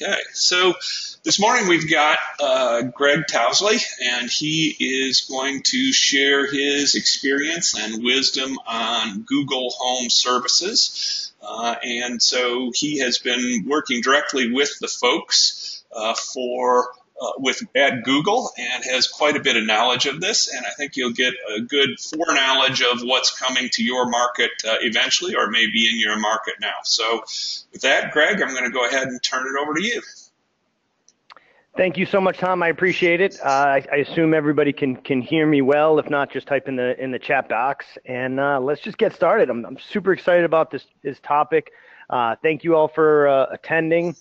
Okay, so this morning we've got Gregg Towsley, and he is going to share his experience and wisdom on Google Home Services. And so he has been working directly with the folks at Google and has quite a bit of knowledge of this. And I think you'll get a good foreknowledge of what's coming to your market eventually, or maybe in your market now. So with that, Gregg, I'm going to go ahead and turn it over to you. Thank you so much, Tom. I appreciate it. I assume everybody can hear me well. If not, just type in the chat box, and let's just get started. I'm super excited about this topic. Thank you all for attending.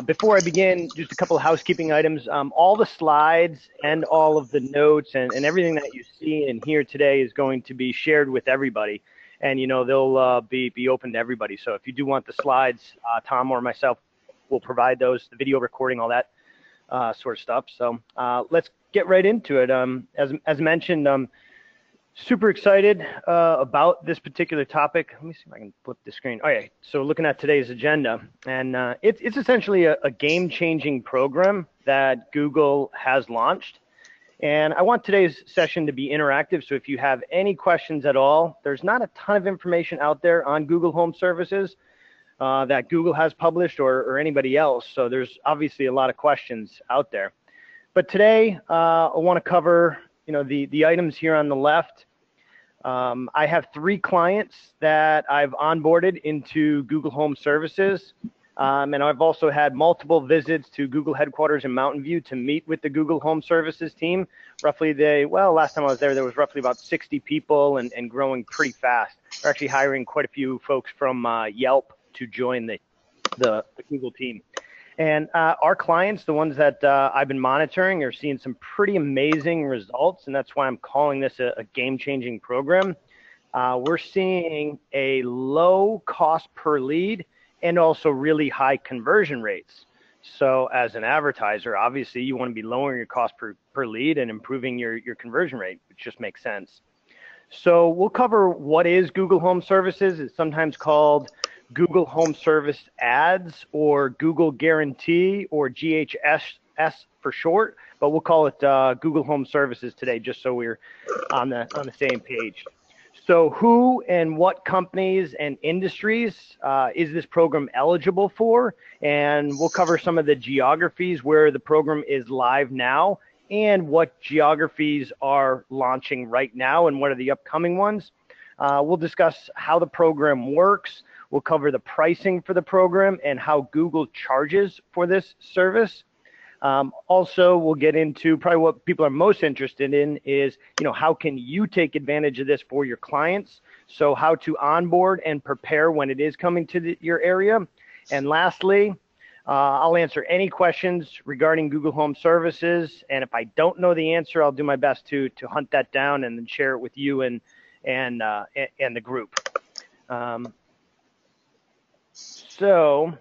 Before I begin, just a couple of housekeeping items. All the slides and all of the notes and everything that you see and hear today is going to be shared with everybody, and they'll be open to everybody. So if you do want the slides, Tom or myself will provide those, the video recording, all that sort of stuff. So let's get right into it. As mentioned, super excited about this particular topic. Let me see if I can flip the screen. Okay, so looking at today's agenda, and it's essentially a game-changing program that Google has launched. And I want today's session to be interactive, so if you have any questions at all, there's not a ton of information out there on Google Home Services that Google has published or anybody else. So there's obviously a lot of questions out there. But today, I want to cover the items here on the left. I have 3 clients that I've onboarded into Google Home Services. And I've also had multiple visits to Google headquarters in Mountain View to meet with the Google Home Services team. Last time I was there was roughly about 60 people and growing pretty fast. We're actually hiring quite a few folks from Yelp to join the Google team. And our clients, the ones that I've been monitoring, are seeing some pretty amazing results, and that's why I'm calling this a game-changing program. We're seeing a low cost per lead and also really high conversion rates. So as an advertiser, obviously you want to be lowering your cost per lead and improving your conversion rate, which just makes sense. So we'll cover what is Google Home Services. It's sometimes called Google Home Service Ads or Google Guarantee or GHS for short, but we'll call it Google Home Services today, just so we're on the same page. So who and what companies and industries is this program eligible for? And we'll cover some of the geographies where the program is live now and what geographies are launching right now and what are the upcoming ones. We'll discuss how the program works. We'll cover the pricing for the program and how Google charges for this service. Also, we'll get into probably what people are most interested in is, how can you take advantage of this for your clients? So how to onboard and prepare when it is coming to your area. And lastly, I'll answer any questions regarding Google Home Services. And if I don't know the answer, I'll do my best to hunt that down and then share it with you and the group. So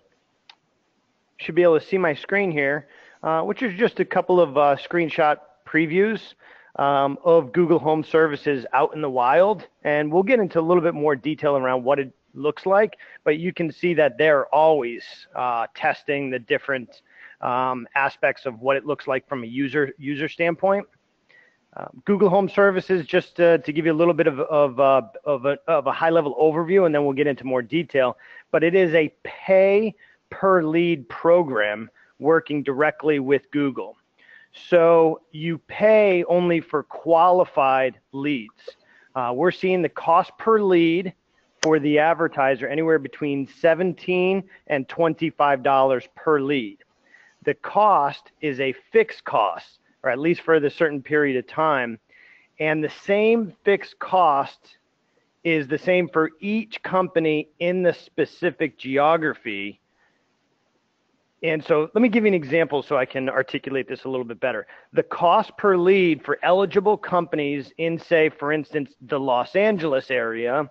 should be able to see my screen here, which is just a couple of screenshot previews of Google Home Services out in the wild. And we'll get into a little bit more detail around what it looks like, but you can see that they're always testing the different aspects of what it looks like from a user standpoint. Google Home Services, just to give you a little bit of a high-level overview, and then we'll get into more detail. But it is a pay-per-lead program working directly with Google. So you pay only for qualified leads. We're seeing the cost per lead for the advertiser anywhere between $17 and $25 per lead. The cost is a fixed cost, or at least for the certain period of time. And the same fixed cost is the same for each company in the specific geography. And so let me give you an example so I can articulate this a little bit better. The cost per lead for eligible companies in, say, for instance, the Los Angeles area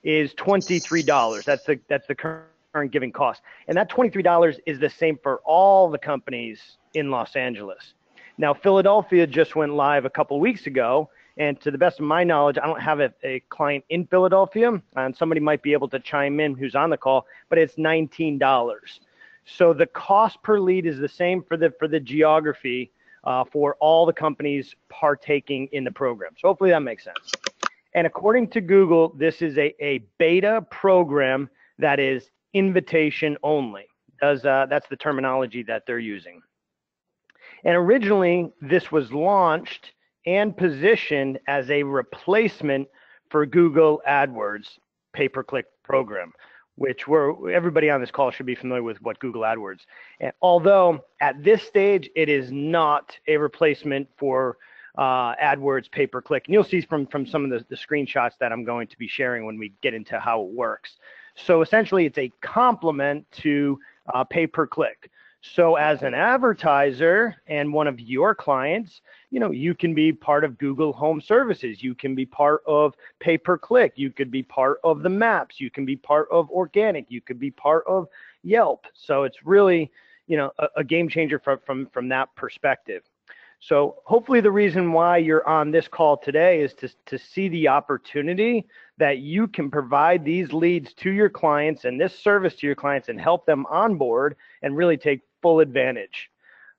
is $23. That's the current giving cost. And that $23 is the same for all the companies in Los Angeles. Now, Philadelphia just went live a couple weeks ago, and to the best of my knowledge, I don't have a client in Philadelphia, and somebody might be able to chime in who's on the call, but it's $19. So the cost per lead is the same for the geography for all the companies partaking in the program. So hopefully that makes sense. And according to Google, this is a beta program that is invitation only. That's the terminology that they're using. And originally, this was launched and positioned as a replacement for Google AdWords pay-per-click program, which everybody on this call should be familiar with what Google AdWords. And although at this stage, it is not a replacement for AdWords pay-per-click. And you'll see from some of the screenshots that I'm going to be sharing when we get into how it works. So essentially, it's a complement to pay-per-click. So as an advertiser and one of your clients, you can be part of Google Home Services. You can be part of pay-per-click. You could be part of the maps. You can be part of organic. You could be part of Yelp. So it's really, a game changer from that perspective. So hopefully the reason why you're on this call today is to see the opportunity that you can provide these leads to your clients and this service to your clients and help them onboard and really take full advantage.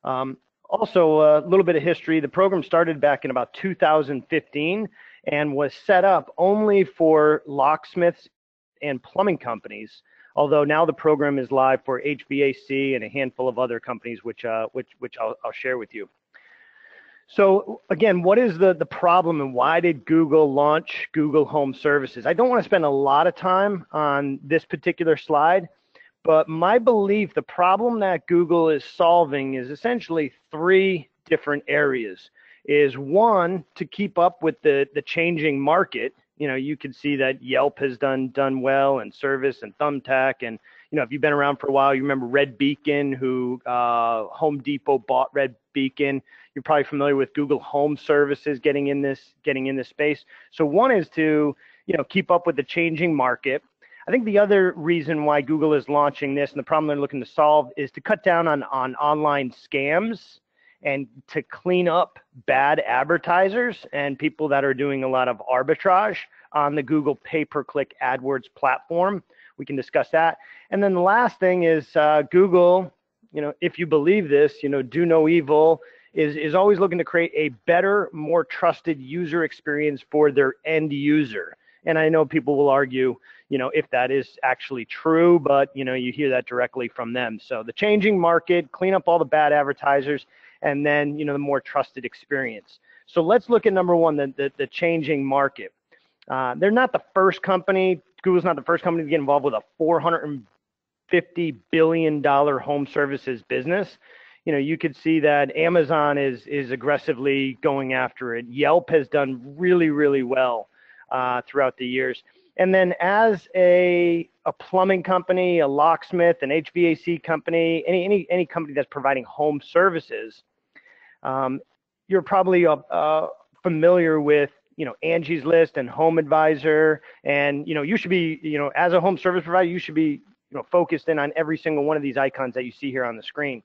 Also, a little bit of history. The program started back in about 2015 and was set up only for locksmiths and plumbing companies, although now the program is live for HVAC and a handful of other companies, which I'll share with you. So again, what is the problem and why did Google launch Google Home Services? I don't want to spend a lot of time on this particular slide, but my belief, the problem that Google is solving is essentially three different areas. Is one, to keep up with the changing market. You can see that Yelp has done well, and Service and Thumbtack, and if you've been around for a while, you remember Red Beacon, who Home Depot bought Red Beacon. You're probably familiar with Google Home Services getting in this space. So one is to keep up with the changing market. I think the other reason why Google is launching this and the problem they're looking to solve is to cut down on online scams and to clean up bad advertisers and people that are doing a lot of arbitrage on the Google pay-per-click AdWords platform. We can discuss that. And then the last thing is Google, if you believe this, do no evil, is always looking to create a better, more trusted user experience for their end user. And I know people will argue, if that is actually true, but, you hear that directly from them. So the changing market, clean up all the bad advertisers, and then, the more trusted experience. So let's look at number one, the changing market. They're not the first company. Google's not the first company to get involved with a $450 billion home services business. You could see that Amazon is aggressively going after it. Yelp has done really, really well throughout the years. And then as a plumbing company, a locksmith, an HVAC company, any company that's providing home services, you're probably familiar with Angie's List and Home Advisor, and you should be as a home service provider, you should be focused in on every single one of these icons that you see here on the screen.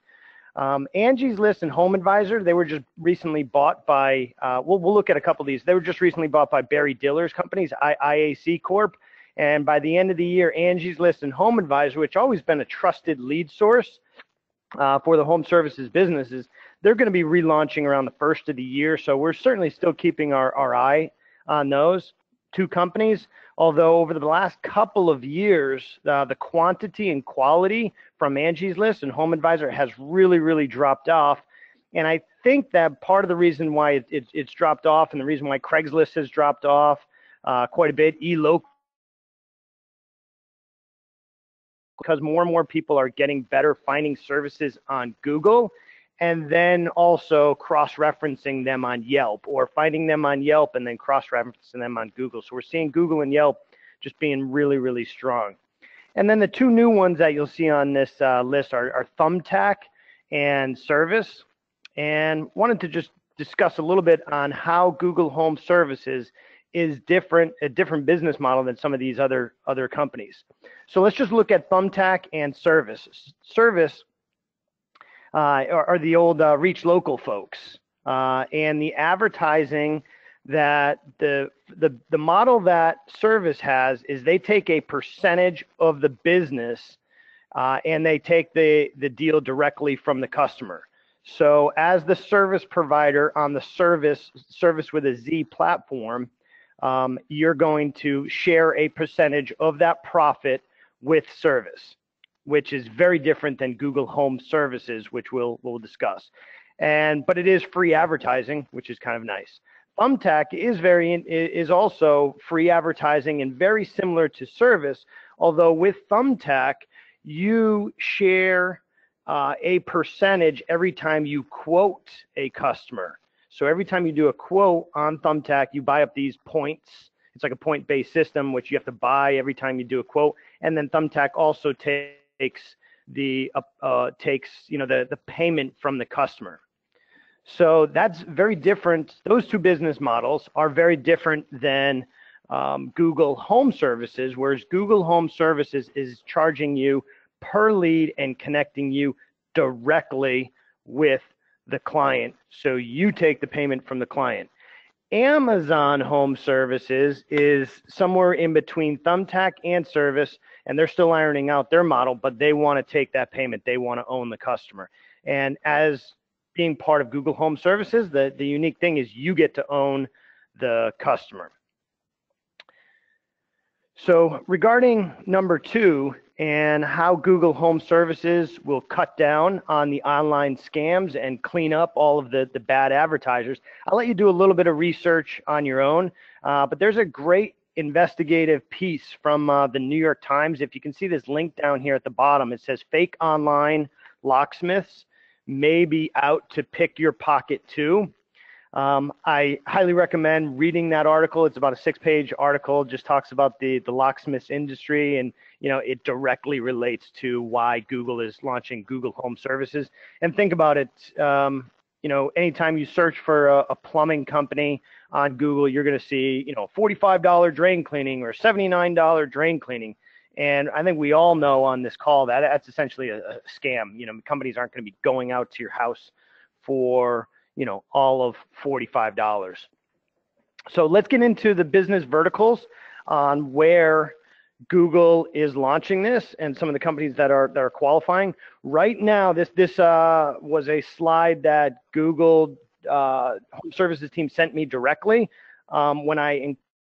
Angie's List and Home Advisor, they were just recently bought by, we'll look at a couple of these. They were just recently bought by Barry Diller's companies, IAC Corp. And by the end of the year, Angie's List and Home Advisor, which always been a trusted lead source for the home services businesses, they're going to be relaunching around the first of the year. So we're certainly still keeping our eye on those two companies. Although over the last couple of years, the quantity and quality from Angie's List and Home Advisor has really, really dropped off. And I think that part of the reason why it's dropped off and the reason why Craigslist has dropped off quite a bit, because more and more people are getting better finding services on Google and then also cross-referencing them on Yelp, or finding them on Yelp and then cross-referencing them on Google. So we're seeing Google and Yelp just being really, really strong. And then the two new ones that you'll see on this list are Thumbtack and Service. And wanted to just discuss a little bit on how Google Home Services is a different business model than some of these other companies. So let's just look at Thumbtack and Service. Service are the old Reach Local folks, and the advertising that the model that Service has is they take a percentage of the business and they take the deal directly from the customer. So as the service provider on the service with a Z platform, you're going to share a percentage of that profit with service, which is very different than Google Home Services, which we'll discuss. But it is free advertising, which is kind of nice. Thumbtack is also free advertising and very similar to service, although with Thumbtack, you share a percentage every time you quote a customer. So every time you do a quote on Thumbtack, you buy up these points. It's like a point-based system, which you have to buy every time you do a quote. And then Thumbtack also takes the payment from the customer. So that's very different. Those two business models are very different than Google Home Services, whereas Google Home Services is charging you per lead and connecting you directly with the client. So you take the payment from the client. Amazon Home Services is somewhere in between Thumbtack and service, and they're still ironing out their model, but they want to take that payment. They want to own the customer. And as being part of Google Home Services, the unique thing is you get to own the customer. So regarding number 2 and how Google Home Services will cut down on the online scams and clean up all of the bad advertisers, I'll let you do a little bit of research on your own, but there's a great investigative piece from the New York Times. If you can see this link down here at the bottom, it says fake online locksmiths may be out to pick your pocket too. I highly recommend reading that article. It's about a 6-page article, just talks about the locksmiths industry, and it directly relates to why Google is launching Google Home Services. And think about it, anytime you search for a plumbing company on Google, you're going to see, $45 drain cleaning or $79 drain cleaning. And I think we all know on this call that that's essentially a scam. Companies aren't going to be going out to your house for all of $45. So let's get into the business verticals on where Google is launching this and some of the companies that are qualifying. Right now, this was a slide that Google Home Services team sent me directly when I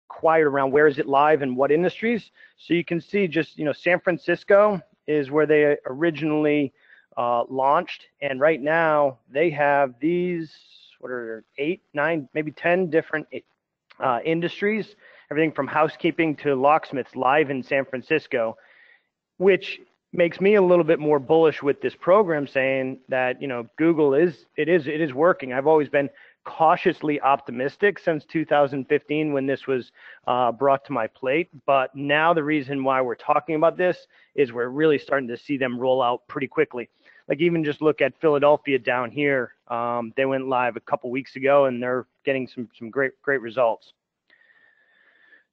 inquired around where is it live and what industries. So you can see just, San Francisco is where they originally launched, and right now they have these 8, 9, maybe 10 different industries, everything from housekeeping to locksmiths live in San Francisco, which makes me a little bit more bullish with this program, saying that Google is working. I've always been cautiously optimistic since 2015 when this was brought to my plate, but now the reason why we're talking about this is we're really starting to see them roll out pretty quickly. Like even just look at Philadelphia down here. They went live a couple weeks ago, and they're getting some great results.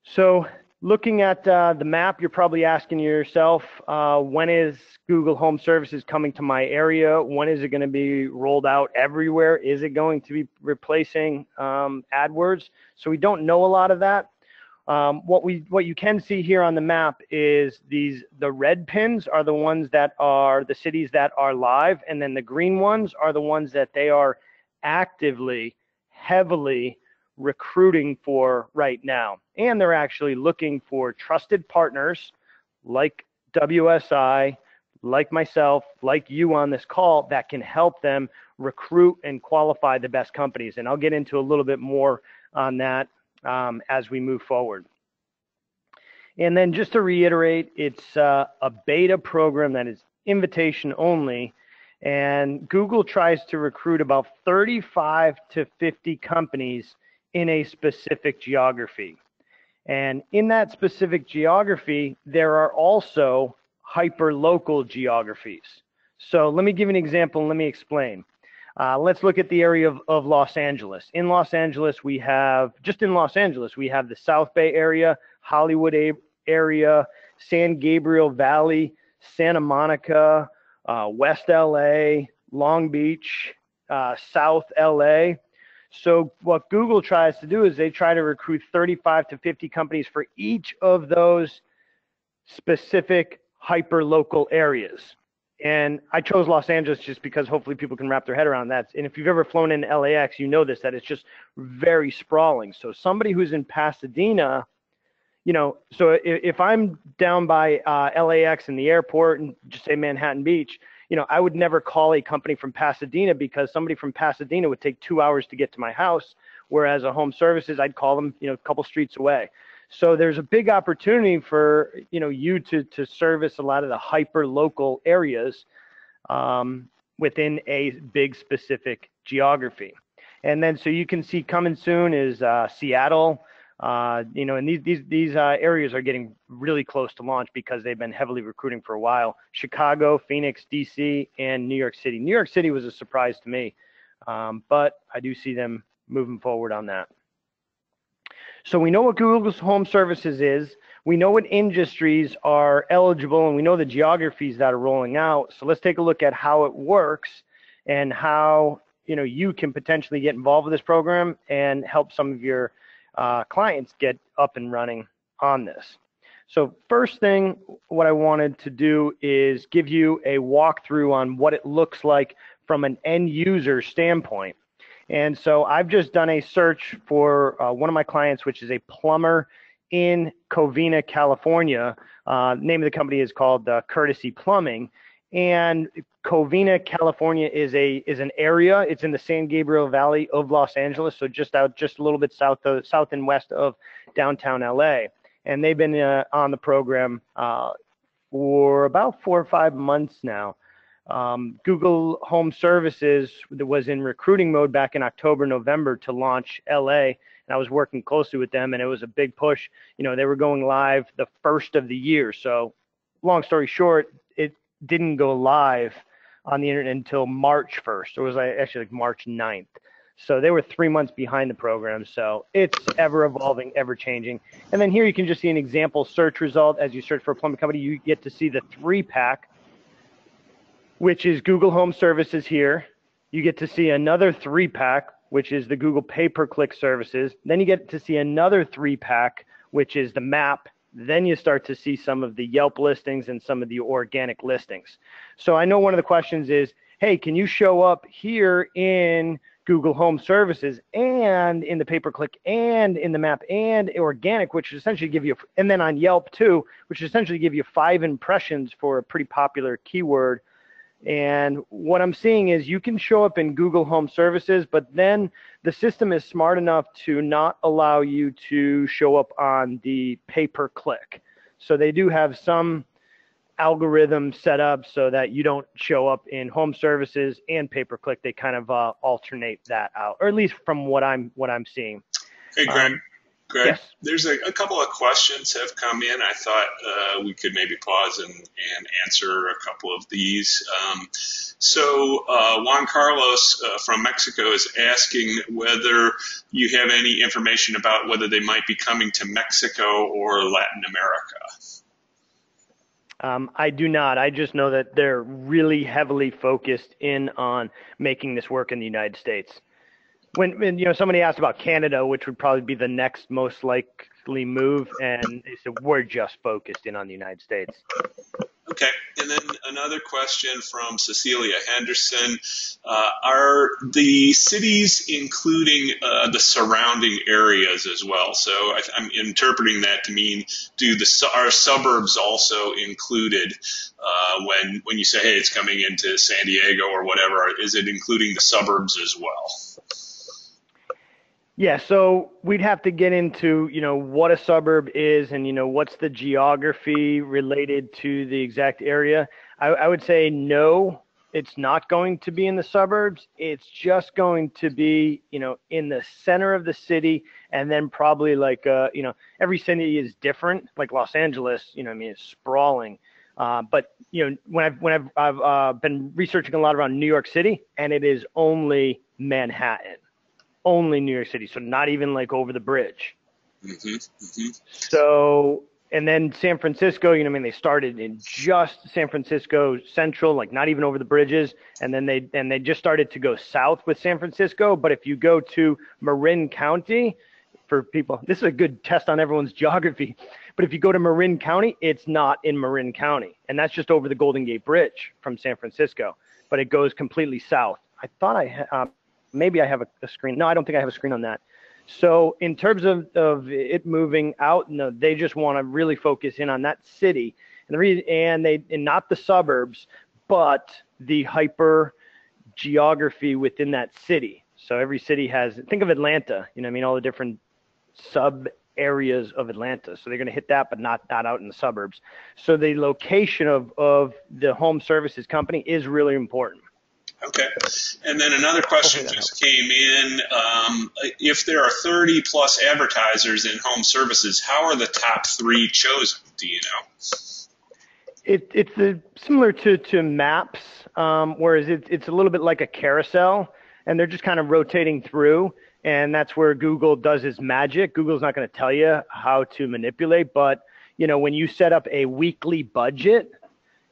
So looking at the map, you're probably asking yourself, when is Google Home Services coming to my area? When is it going to be rolled out everywhere? Is it going to be replacing AdWords? So we don't know a lot of that. What you can see here on the map is the red pins are the ones that are the cities that are live, and then the green ones are the ones that they are actively, heavily recruiting for right now. And they're actually looking for trusted partners like WSI, like myself, like you on this call, that can help them recruit and qualify the best companies. And I'll get into a little bit more on that as we move forward. And then just to reiterate, it's a beta program that is invitation only, and Google tries to recruit about 35 to 50 companies in a specific geography. And in that specific geography, there are also hyper-local geographies. So let me give an example and let me explain. Let's look at the area of Los Angeles. In Los Angeles, we have the South Bay area, Hollywood area, San Gabriel Valley, Santa Monica, West LA, Long Beach, South LA. So what Google tries to do is they try to recruit 35 to 50 companies for each of those specific hyper local areas. And I chose Los Angeles just because hopefully people can wrap their head around that. And if you've ever flown in LAX, you know this, that it's just very sprawling. So somebody who's in Pasadena, you know, so if I'm down by LAX in the airport and just say Manhattan Beach, you know, I would never call a company from Pasadena because somebody from Pasadena would take 2 hours to get to my house. Whereas a home services, I'd call them, you know, a couple streets away. So there's a big opportunity for, you know, you to service a lot of the hyper local areas within a big specific geography. And then so you can see coming soon is Seattle, you know, and these areas are getting really close to launch because they've been heavily recruiting for a while. Chicago, Phoenix, DC, and New York City. New York City was a surprise to me, but I do see them moving forward on that. So we know what Google's Home Services is. We know what industries are eligible, and we know the geographies that are rolling out. So let's take a look at how it works and how, you know, you can potentially get involved with this program and help some of your clients get up and running on this. So first thing, what I wanted to do is give you a walkthrough on what it looks like from an end user standpoint. And so I've just done a search for one of my clients, which is a plumber in Covina, California. Name of the company is called Courtesy Plumbing. And Covina, California is an area. It's in the San Gabriel Valley of Los Angeles, so just a little bit south and west of downtown LA. And they've been on the program for about 4 or 5 months now. Google Home Services was in recruiting mode back in October, November to launch LA, and I was working closely with them, and it was a big push. You know, they were going live the first of the year. So long story short, it didn't go live on the internet until March 1st. It was actually like March 9th. So they were 3 months behind the program. So it's ever evolving, ever changing. And then here you can just see an example search result. As you search for a plumbing company, you get to see the 3-pack, which is Google Home Services here. You get to see another 3-pack, which is the Google pay-per-click services. Then you get to see another 3-pack, which is the map. Then you start to see some of the Yelp listings and some of the organic listings. So I know one of the questions is, hey, can you show up here in Google Home Services and in the pay-per-click and in the map and organic, which essentially give you, and then on Yelp too, which essentially give you 5 impressions for a pretty popular keyword. And what I'm seeing is you can show up in Google Home Services, but then the system is smart enough to not allow you to show up on the pay-per-click. So they do have some algorithm set up so that you don't show up in Home Services and pay-per-click. They kind of alternate that out, or at least from what I'm seeing. Hey, Greg. Greg, yes. There's a couple of questions have come in. I thought we could maybe pause and answer a couple of these. So Juan Carlos from Mexico is asking whether you have any information about whether they might be coming to Mexico or Latin America. I do not. I just know that they're really heavily focused in on making this work in the United States. When you know, somebody asked about Canada, which would probably be the next most likely move, and they said we're just focused in on the United States. Okay, and then another question from Cecilia Henderson. Are the cities including the surrounding areas as well? So I'm interpreting that to mean, are suburbs also included when you say, hey, it's coming into San Diego or whatever? Is it including the suburbs as well? Yeah, so we'd have to get into, you know, what a suburb is and, you know, what's the geography related to the exact area. I would say no, it's not going to be in the suburbs. It's just going to be, you know, in the center of the city, and then probably like, you know, every city is different. Like Los Angeles, you know, I mean, it's sprawling. But, you know, when I've been researching a lot around New York City, and it is only Manhattan. Only New York City, so not even like over the bridge. Mm-hmm, mm-hmm. So, and then San Francisco, you know, I mean, they started in just San Francisco Central, like not even over the bridges, and then they just started to go south with San Francisco. But if you go to Marin County, for people, this is a good test on everyone's geography. But if you go to Marin County, it's not in Marin County. And that's just over the Golden Gate Bridge from San Francisco. But it goes completely south. I thought maybe I have a screen. No, I don't think I have a screen on that. So in terms of it moving out, no, they just want to really focus in on that city. And not the suburbs, but the hyper geography within that city. So every city has, think of Atlanta, all the different sub areas of Atlanta. So they're going to hit that, but not out in the suburbs. So the location of the home services company is really important. Okay. And then another question just came in. If there are 30 plus advertisers in home services, how are the top 3 chosen? Do you know? It's similar to maps, whereas it's a little bit like a carousel, and they're just kind of rotating through, and that's where Google does its magic. Google's not going to tell you how to manipulate, but when you set up a weekly budget,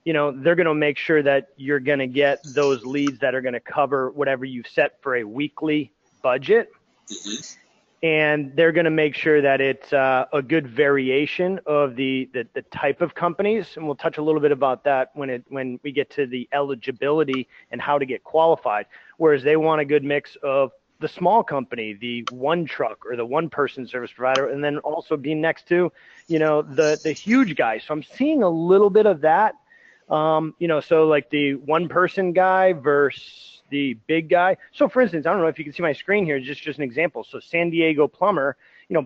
they're going to make sure that you're going to get those leads that are going to cover whatever you've set for a weekly budget. Mm-hmm. And they're going to make sure that it's a good variation of the type of companies. And we'll touch a little bit about that when we get to the eligibility and how to get qualified. Whereas they want a good mix of the small company, the one truck or the one person service provider, and then also being next to, the huge guy. So I'm seeing a little bit of that. So like the one person guy versus the big guy. So for instance, I don't know if you can see my screen here, just an example. So San Diego Plumber,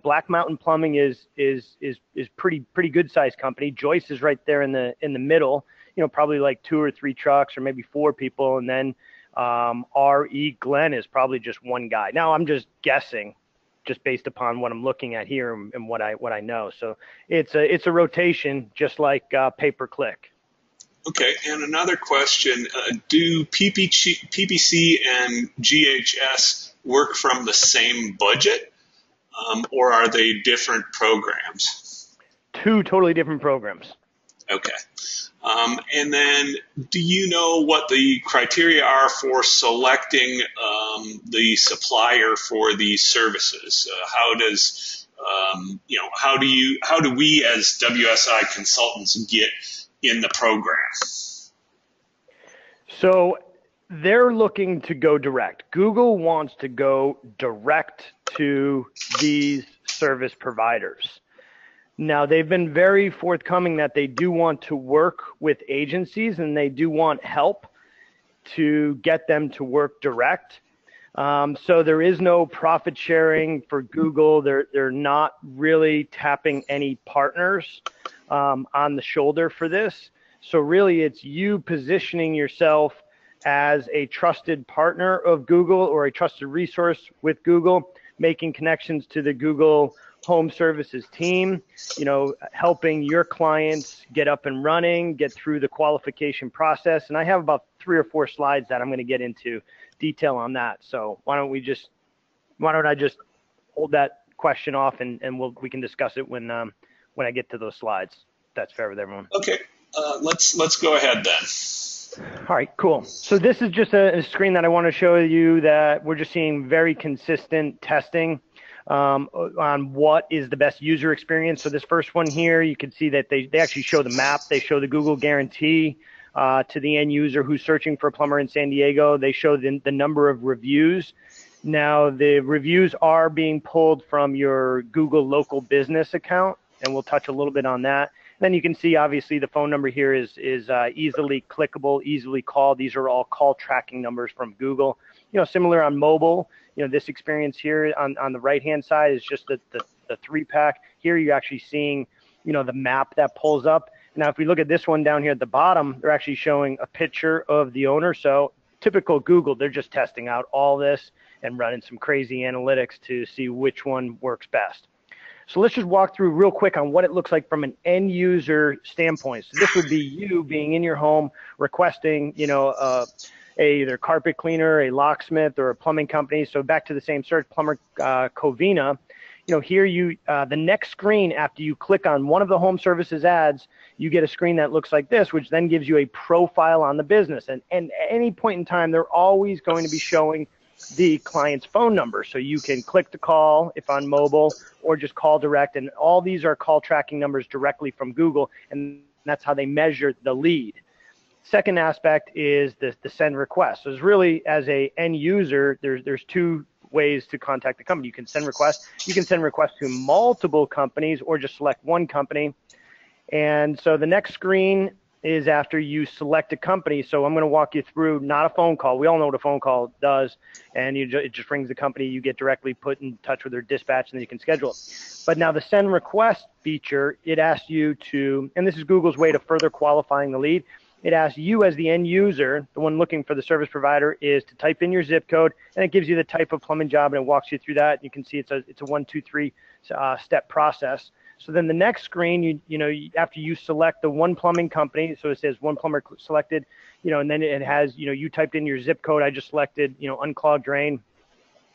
Black Mountain Plumbing is pretty good sized company. Joyce is right there in the middle, probably like 2 or 3 trucks or maybe 4 people. And then R.E. Glenn is probably just one guy. Now I'm just guessing, just based upon what I'm looking at here and what I know. So it's a rotation, just like pay-per-click. Okay, and another question, do PPC and GHS work from the same budget, or are they different programs? 2 totally different programs. Okay. And then do you know what the criteria are for selecting the supplier for these services? How do we as WSI consultants get in the program? So they're looking to go direct. Google wants to go direct to these service providers. Now, they've been very forthcoming that they do want to work with agencies and they do want help to get them to work direct. So there is no profit sharing for Google. They're not really tapping any partners on the shoulder for this. So really it's you positioning yourself as a trusted partner of Google or a trusted resource with Google, making connections to the Google Home Services team, helping your clients get up and running, get through the qualification process. And I have about 3 or 4 slides that I'm going to get into detail on that. So why don't I just hold that question off and we can discuss it when I get to those slides. That's fair with everyone. Okay. Let's go ahead then. All right, cool. So this is just a screen that I want to show you that we're just seeing very consistent testing on what is the best user experience. So this first one here, you can see that they actually show the map. They show the Google guarantee to the end user who's searching for a plumber in San Diego. They show the number of reviews. Now, the reviews are being pulled from your Google local business account, and we'll touch a little bit on that. Then you can see, obviously, the phone number here is easily clickable, easily called. These are all call tracking numbers from Google. Similar on mobile, this experience here on the right-hand side is just the 3-pack. Here you're actually seeing, the map that pulls up. Now, if we look at this one down here at the bottom, they're actually showing a picture of the owner. So typical Google, they're just testing out all this and running some crazy analytics to see which one works best. So let's just walk through real quick on what it looks like from an end user standpoint. So this would be you being in your home requesting, either carpet cleaner, a locksmith, or a plumbing company. So back to the same search, plumber Covina. Here the next screen after you click on one of the home services ads, you get a screen that looks like this, which then gives you a profile on the business. And at any point in time, they're always going to be showing the client's phone number. So you can click to call if on mobile, or just call direct. And all these are call tracking numbers directly from Google, and that's how they measure the lead. Second aspect is the send request. So it's really, as a end user, there's two ways to contact the company. You can send requests. You can send requests to multiple companies or just select one company. And so the next screen is after you select a company. So I'm going to walk you through, not a phone call. We all know what a phone call does. And it just rings the company. You get directly put in touch with their dispatch, and then you can schedule it. But now the send request feature, it asks you to, and this is Google's way to further qualifying the lead. It asks you as the end user, the one looking for the service provider, is to type in your zip code, and it gives you the type of plumbing job, and it walks you through that. You can see it's a 1, 2, 3 step process. So then the next screen, after you select the one plumbing company, so it says one plumber selected, and then it has, you typed in your zip code. I just selected, unclogged drain.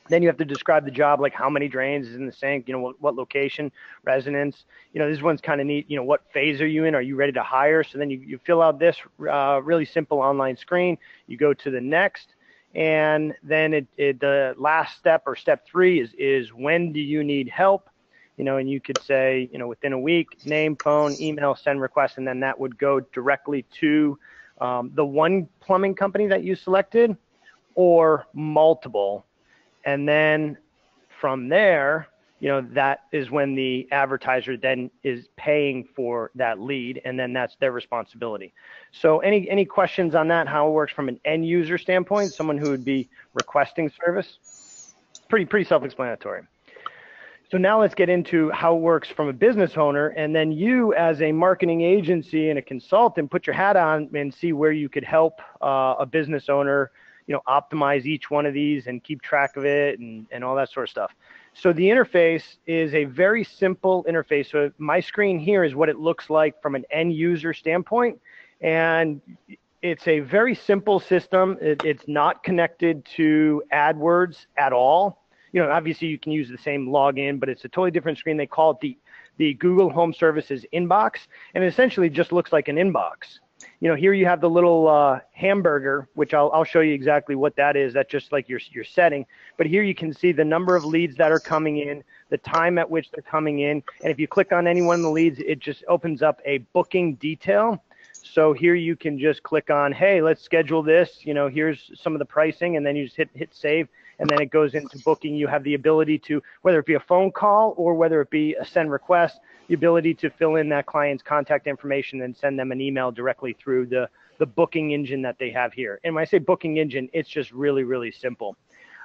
Then you have to describe the job, like how many drains is in the sink, what location, residence. This one's kind of neat. What phase are you in? Are you ready to hire? So then you fill out this really simple online screen. You go to the next, and then the last step, or step 3, is when do you need help? And you could say, within a week, name, phone, email, send request, and then that would go directly to the one plumbing company that you selected, or multiple. And then from there, that is when the advertiser then is paying for that lead, and then that's their responsibility. So any questions on that, how it works from an end user standpoint, someone who would be requesting service? Pretty self-explanatory. So now let's get into how it works from a business owner, and then you as a marketing agency and a consultant, put your hat on and see where you could help a business owner optimize each one of these and keep track of it and all that sort of stuff. So the interface is a very simple interface. So my screen here is what it looks like from an end user standpoint. And it's a very simple system. It's not connected to AdWords at all. Obviously you can use the same login, but it's a totally different screen. They call it the Google Home Services inbox, and it essentially just looks like an inbox. Here you have the little hamburger, which I'll show you exactly what that is. That's just like your setting. But here you can see the number of leads that are coming in, the time at which they're coming in. And if you click on any one of the leads, it just opens up a booking detail. So here you can just click on, hey, let's schedule this. Here's some of the pricing, and then you just hit save, and then it goes into booking. You have the ability to, whether it be a phone call or whether it be a send request, the ability to fill in that client's contact information and send them an email directly through the booking engine that they have here. And when I say booking engine, it's just really, really simple.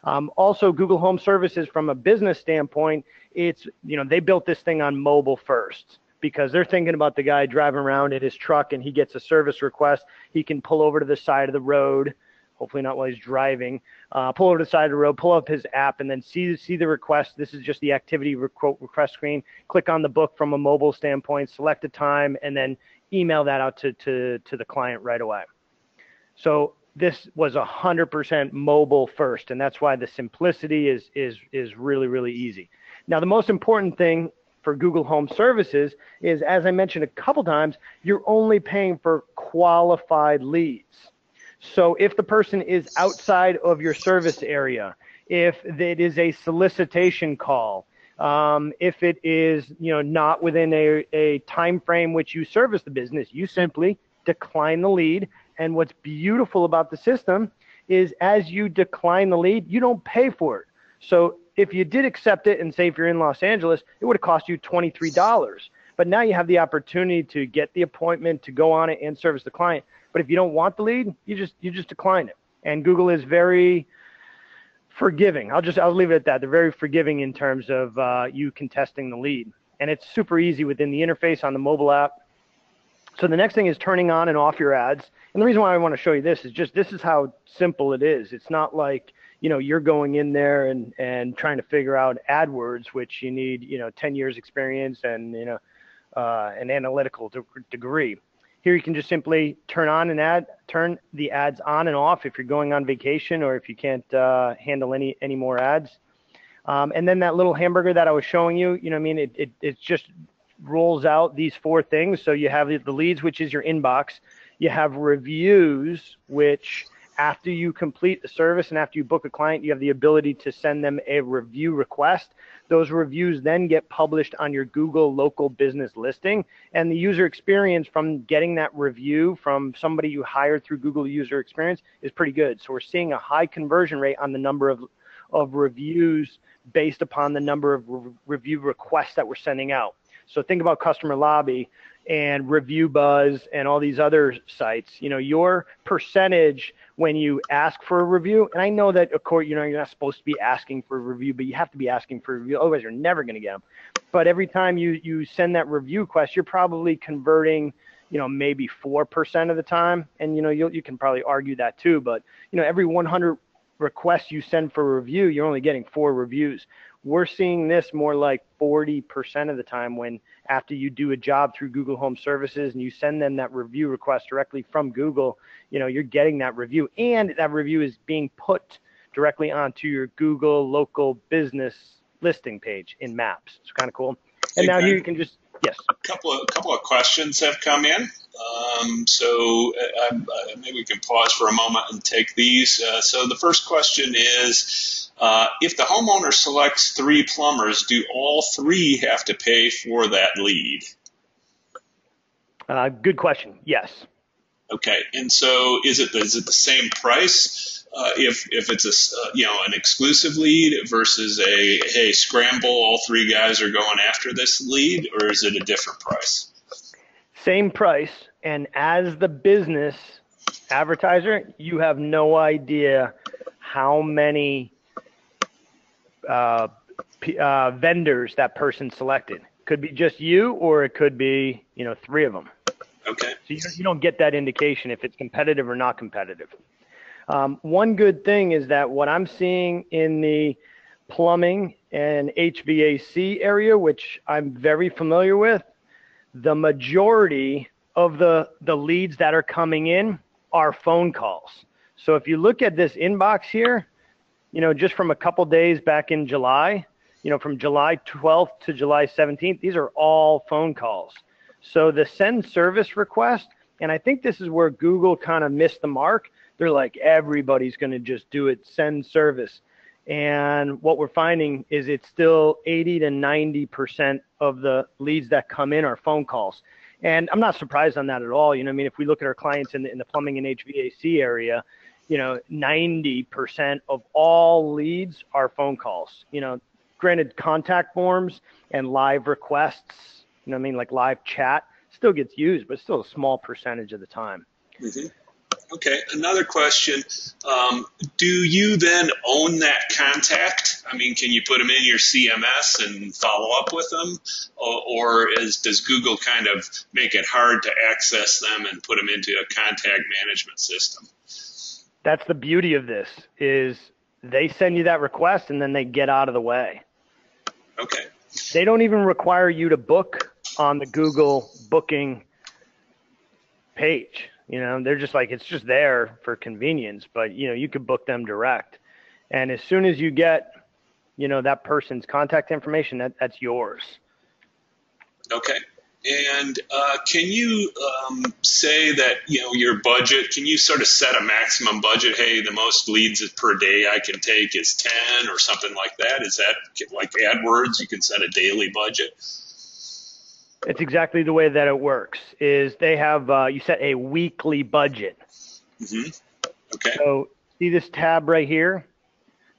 Also, Google Home Services, from a business standpoint, it's, they built this thing on mobile first, because they're thinking about the guy driving around in his truck and he gets a service request. He can pull over to the side of the road, hopefully not while he's driving, pull over to the side of the road, pull up his app, and then see the request. This is just the activity request screen. Click on the book from a mobile standpoint, select a time, and then email that out to the client right away. So this was 100% mobile first, and that's why the simplicity is really, really easy. Now, the most important thing for Google Home Services is, as I mentioned a couple times, you're only paying for qualified leads. So if the person is outside of your service area, if it is a solicitation call, if it is not within a time frame which you service the business, you simply decline the lead. And what's beautiful about the system is, as you decline the lead, you don't pay for it. So if you did accept it, and say if you're in Los Angeles, it would have cost you $23. But now you have the opportunity to get the appointment, to go on it and service the client. But if you don't want the lead, you just decline it. And Google is very forgiving. I'll leave it at that. They're very forgiving in terms of you contesting the lead. And it's super easy within the interface on the mobile app. So the next thing is turning on and off your ads. And the reason why I want to show you this is just, this is how simple it is. It's not like, you're going in there and trying to figure out AdWords, which you need, 10 years experience and, an analytical degree. Here you can just simply turn the ads on and off if you're going on vacation, or if you can't handle any more ads. And then that little hamburger that I was showing you, it just rolls out these 4 things. So you have the leads, which is your inbox. You have reviews, which after you complete the service and after you book a client, you have the ability to send them a review request. Those reviews then get published on your Google local business listing, and the user experience from getting that review from somebody you hired through Google user experience is pretty good. So we're seeing a high conversion rate on the number of reviews based upon the number of review requests that we're sending out. So think about Customer Lobby and Review Buzz and all these other sites. Your percentage when you ask for a review, and I know that of course, you're not supposed to be asking for a review, but you have to be asking for a review, otherwise you're never going to get them. But every time you send that review request, you're probably converting, maybe 4% of the time. And, you can probably argue that too, but, every 100 requests you send for a review, you're only getting 4 reviews. We're seeing this more like 40% of the time when after you do a job through Google Home Services and you send them that review request directly from Google, you're getting that review, and that review is being put directly onto your Google local business listing page in Maps. It's kind of cool. And now here you can just, yes. A couple of questions have come in. So maybe we can pause for a moment and take these. So the first question is, if the homeowner selects 3 plumbers, do all 3 have to pay for that lead? Good question. Yes. Okay. And so is it the same price if it's an exclusive lead versus hey, scramble, all 3 guys are going after this lead, or is it a different price? Same price. And as the business advertiser, you have no idea how many vendors that person selected. Could be just you, or it could be 3 of them. Okay. So you don't get that indication if it's competitive or not competitive. One good thing is that what I'm seeing in the plumbing and HVAC area, which I'm very familiar with, the majority of the leads that are coming in are phone calls. So if you look at this inbox here, just from a couple days back in July, from July 12th to July 17th, these are all phone calls. So the send service request, and I think this is where Google kind of missed the mark. They're like, everybody's going to just do it, send service. And what we're finding is it's still 80 to 90% of the leads that come in are phone calls. And I'm not surprised on that at all. If we look at our clients in the plumbing and HVAC area, 90% of all leads are phone calls. Granted, contact forms and live requests, like live chat still gets used, but still a small percentage of the time. Mm-hmm. Okay, another question. Do you then own that contact? I mean, can you put them in your CMS and follow up with them? Or does Google kind of make it hard to access them and put them into a contact management system? That's the beauty of this, is they send you that request and then they get out of the way. Okay. They don't even require you to book on the Google booking page. They're just like, it's just there for convenience, but you could book them direct. And as soon as you get, that person's contact information, that's yours. Okay. And can you say that, your budget, can you sort of set a maximum budget? Hey, the most leads per day I can take is 10 or something like that. Is that like AdWords? You can set a daily budget? It's exactly the way that it works, is they have, you set a weekly budget. Mm-hmm. Okay. So see this tab right here?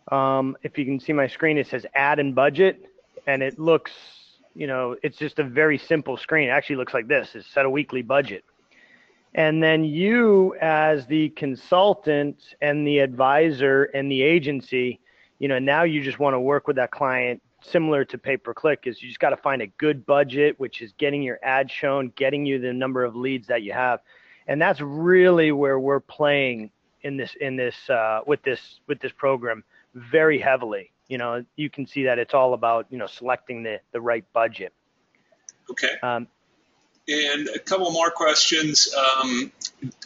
If you can see my screen, it says add and budget, and it looks, it's just a very simple screen. It actually looks like this. It's set a weekly budget. And then you, as the consultant and the advisor and the agency, now you just want to work with that client. Similar to pay-per-click, is you just got to find a good budget, which is getting your ad shown, getting you the number of leads that you have. And that's really where we're playing with this program very heavily. You can see that it's all about, selecting the right budget. Okay. And a couple more questions.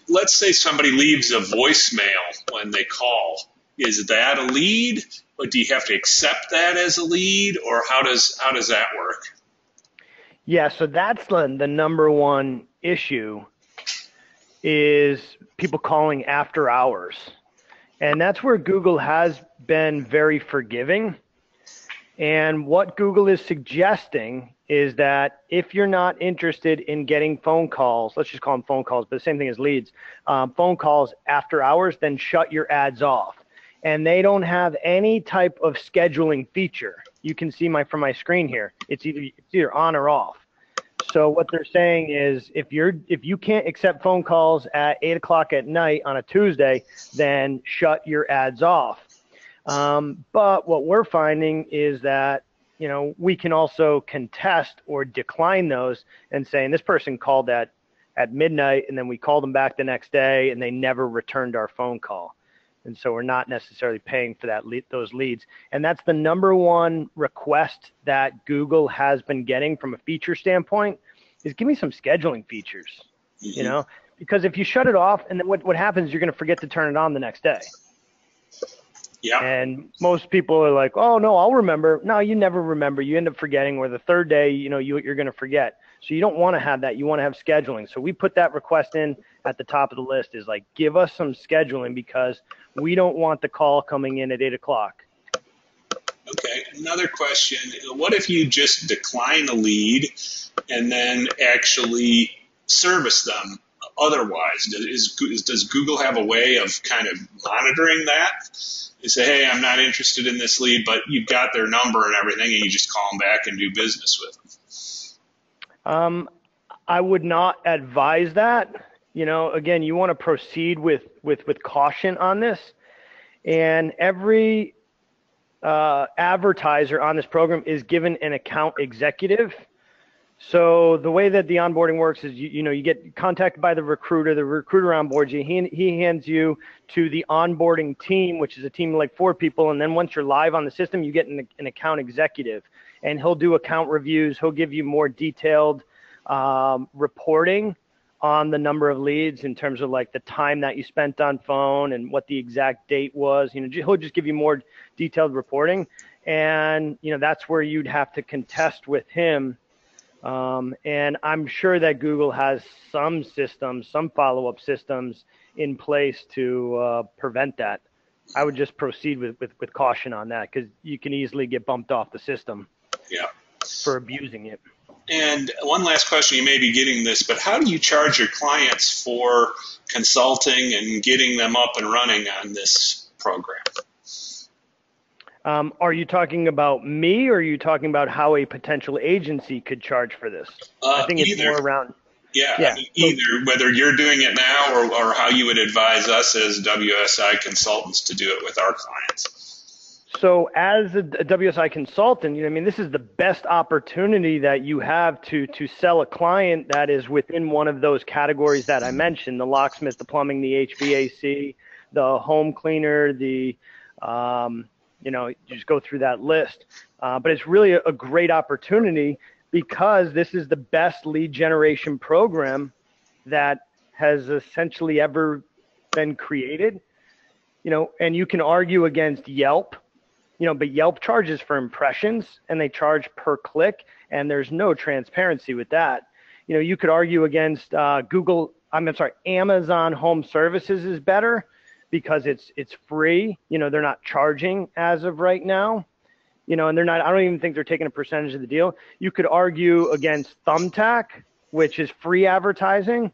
Let's say somebody leaves a voicemail when they call. Is that a lead? Or do you have to accept that as a lead, or how does that work? Yeah, so that's the number one issue, is people calling after hours. And that's where Google has been very forgiving. And what Google is suggesting is that if you're not interested in getting phone calls, let's just call them phone calls, but the same thing as leads, phone calls after hours, then shut your ads off. And they don't have any type of scheduling feature. You can see from my screen here, it's either on or off. So what they're saying is if you can't accept phone calls at 8 o'clock at night on a Tuesday, then shut your ads off. But what we're finding is that, we can also contest or decline those and saying this person called at midnight and then we called them back the next day and they never returned our phone call. And so we're not necessarily paying for those leads. And that's the number one request that Google has been getting from a feature standpoint is give me some scheduling features, because if you shut it off and then what happens, you're going to forget to turn it on the next day. Yeah. And most people are like, oh, no, I'll remember. No, you never remember. You end up forgetting, or the third day, you're going to forget. So you don't want to have that. You want to have scheduling. So we put that request in at the top of the list is like, give us some scheduling because we don't want the call coming in at 8 o'clock. Okay. Another question. What if you just decline a lead and then actually service them otherwise? Does Google have a way of kind of monitoring that? They say, hey, I'm not interested in this lead, but you've got their number and everything, and you just call them back and do business with them. I would not advise that. Again, you want to proceed with caution on this. And every advertiser on this program is given an account executive. So the way that the onboarding works is, you get contacted by the recruiter onboards you, he hands you to the onboarding team, which is a team of like 4 people. And then once you're live on the system, you get an account executive and he'll do account reviews. He'll give you more detailed reporting on the number of leads in terms of like the time that you spent on phone and what the exact date was. He'll just give you more detailed reporting. And, that's where you'd have to contest with him. And I'm sure that Google has some systems, some follow-up systems in place to prevent that. I would just proceed with caution on that because you can easily get bumped off the system for abusing it. And one last question, you may be getting this, but how do you charge your clients for consulting and getting them up and running on this program? Are you talking about me, or are you talking about how a potential agency could charge for this? I think it's either. More around. Yeah. Either, whether you're doing it now or how you would advise us as WSI consultants to do it with our clients. So as a WSI consultant, this is the best opportunity that you have to sell a client that is within one of those categories that I mentioned: the locksmith, the plumbing, the HVAC, the home cleaner, you just go through that list. But it's really a great opportunity because this is the best lead generation program that has essentially ever been created. And you can argue against Yelp, but Yelp charges for impressions and they charge per click, and there's no transparency with that. You could argue against Amazon Home Services is better because it's free. They're not charging as of right now, and I don't even think they're taking a percentage of the deal. You could argue against Thumbtack, which is free advertising,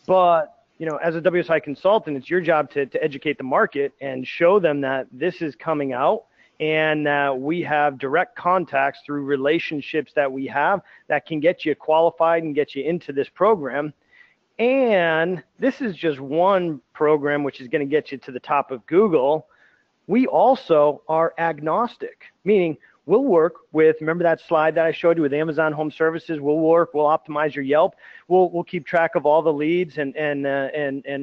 but as a WSI consultant, it's your job to educate the market and show them that this is coming out and we have direct contacts through relationships that we have that can get you qualified and get you into this program. And this is just one program which is going to get you to the top of Google. We also are agnostic, meaning we'll work with, remember that slide that I showed you with Amazon Home Services? We'll optimize your Yelp. We'll keep track of all the leads and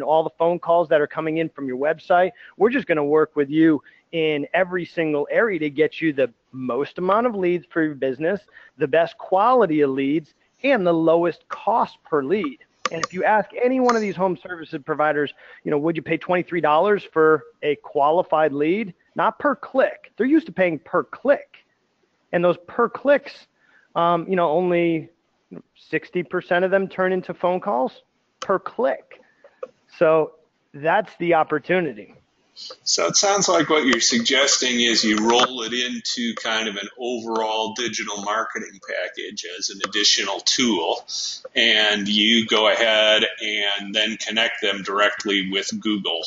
all the phone calls that are coming in from your website. We're just going to work with you in every single area to get you the most amount of leads for your business, the best quality of leads, and the lowest cost per lead. And if you ask any one of these home services providers, would you pay $23 for a qualified lead? Not per click. They're used to paying per click. And those per clicks, only 60% of them turn into phone calls per click. So that's the opportunity. So it sounds like what you're suggesting is you roll it into kind of an overall digital marketing package as an additional tool, and you go ahead and then connect them directly with Google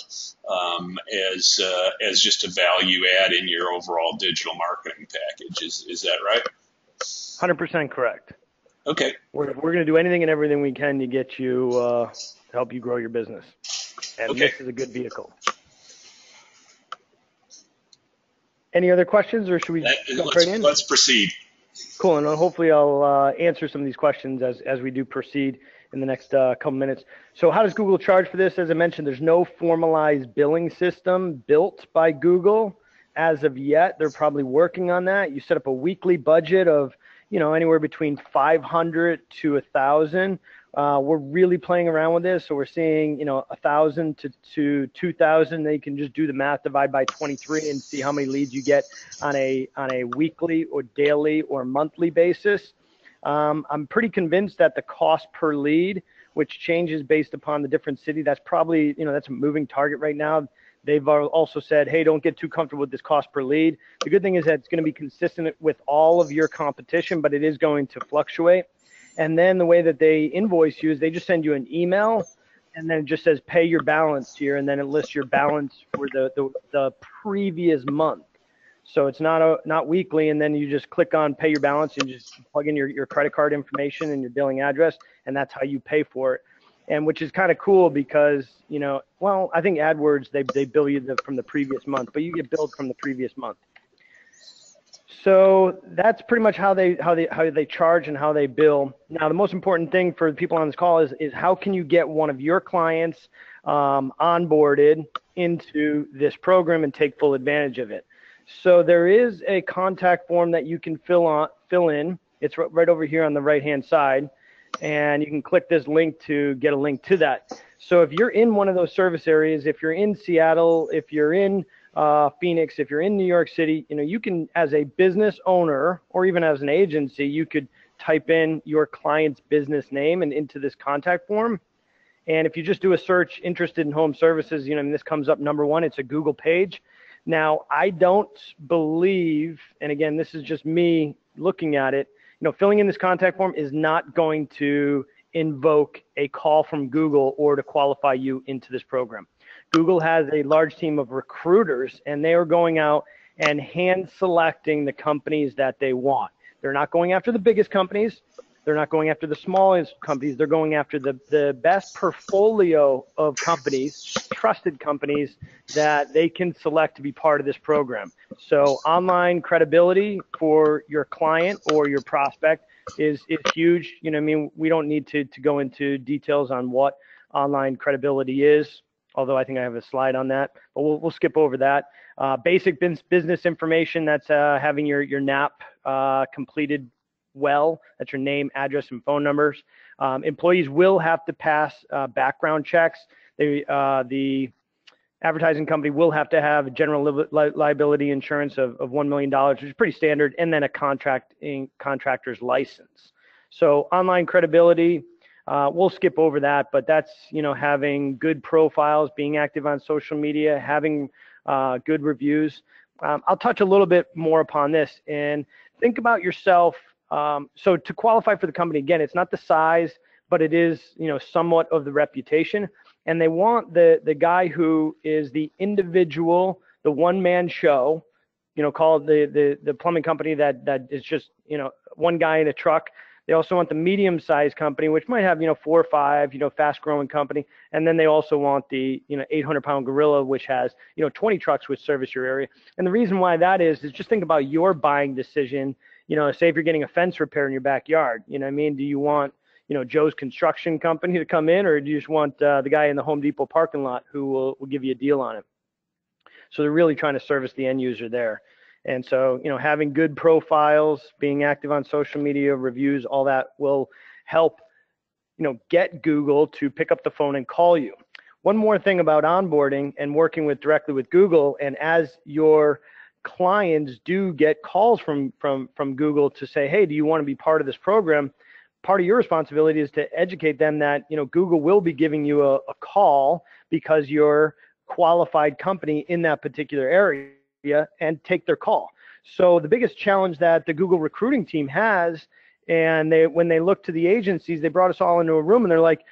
as just a value add in your overall digital marketing package. Is that right? 100% correct. Okay. We're going to do anything and everything we can to get you, to help you grow your business. And Okay. this is a good vehicle. Any other questions, or should we jump right in? Let's proceed. Cool, and hopefully I'll answer some of these questions as we do proceed in the next couple minutes. So how does Google charge for this? As I mentioned, there's no formalized billing system built by Google as of yet. They're probably working on that. You set up a weekly budget of, anywhere between 500 to 1,000. We're really playing around with this, so we're seeing 1,000 to 2,000. Then you can just do the math, divide by 23, and see how many leads you get on a weekly or daily or monthly basis. I'm pretty convinced that the cost per lead, which changes based upon the different city, that's probably that's a moving target right now. They've also said, hey, don't get too comfortable with this cost per lead. The good thing is that it's going to be consistent with all of your competition, but it is going to fluctuate. And then the way that they invoice you is they just send you an email, and then it just says pay your balance here, and then it lists your balance for the previous month. So it's not weekly, and then you just click on pay your balance and just plug in your credit card information and your billing address, and that's how you pay for it. And which is kind of cool because, I think AdWords, they bill you from the previous month, but you get billed from the previous month. So that's pretty much how they charge and how they bill. Now, the most important thing for the people on this call is how can you get one of your clients onboarded into this program and take full advantage of it. So there is a contact form that you can fill in. It's right over here on the right-hand side, and you can click this link to get a link to that. So if you're in one of those service areas, if you're in Seattle, if you're in Phoenix, if you're in New York City, you can, as a business owner or even as an agency, you could type in your client's business name and into this contact form. And if you just do a search, interested in home services, this comes up number one. It's a Google page. Now, I don't believe, and again, this is just me looking at it, filling in this contact form is not going to invoke a call from Google or to qualify you into this program. Google has a large team of recruiters, and they are going out and hand selecting the companies that they want. They're not going after the biggest companies. They're not going after the smallest companies. They're going after the best portfolio of companies, trusted companies that they can select to be part of this program. So online credibility for your client or your prospect is huge. We don't need to go into details on what online credibility is, although I think I have a slide on that, but we'll skip over that. Basic business information, that's having your NAP completed well. That's your name, address, and phone numbers. Employees will have to pass background checks. The advertising company will have to have general liability insurance of $1 million, which is pretty standard, and then a contractor's license. So online credibility, we'll skip over that, but that's, having good profiles, being active on social media, having good reviews. I'll touch a little bit more upon this, and think about yourself. So to qualify for the company, again, it's not the size, but it is, somewhat of the reputation. And they want the guy who is the individual, the one-man show, called the plumbing company that is just, one guy in a truck. They also want the medium-sized company, which might have, 4 or 5, fast-growing company. And then they also want the, 800-pound gorilla, which has, 20 trucks which service your area. And the reason why that is just think about your buying decision. Say if you're getting a fence repair in your backyard, do you want, Joe's construction company to come in, or do you just want the guy in the Home Depot parking lot who will give you a deal on it? So they're really trying to service the end user there. And so, having good profiles, being active on social media, reviews, all that will help, get Google to pick up the phone and call you. One more thing about onboarding and working directly with Google, and as your clients do get calls from Google to say, hey, do you want to be part of this program? Part of your responsibility is to educate them that, Google will be giving you a call because you're qualified company in that particular area and take their call. So the biggest challenge that the Google recruiting team has, and when they look to the agencies, they brought us all into a room and they're like,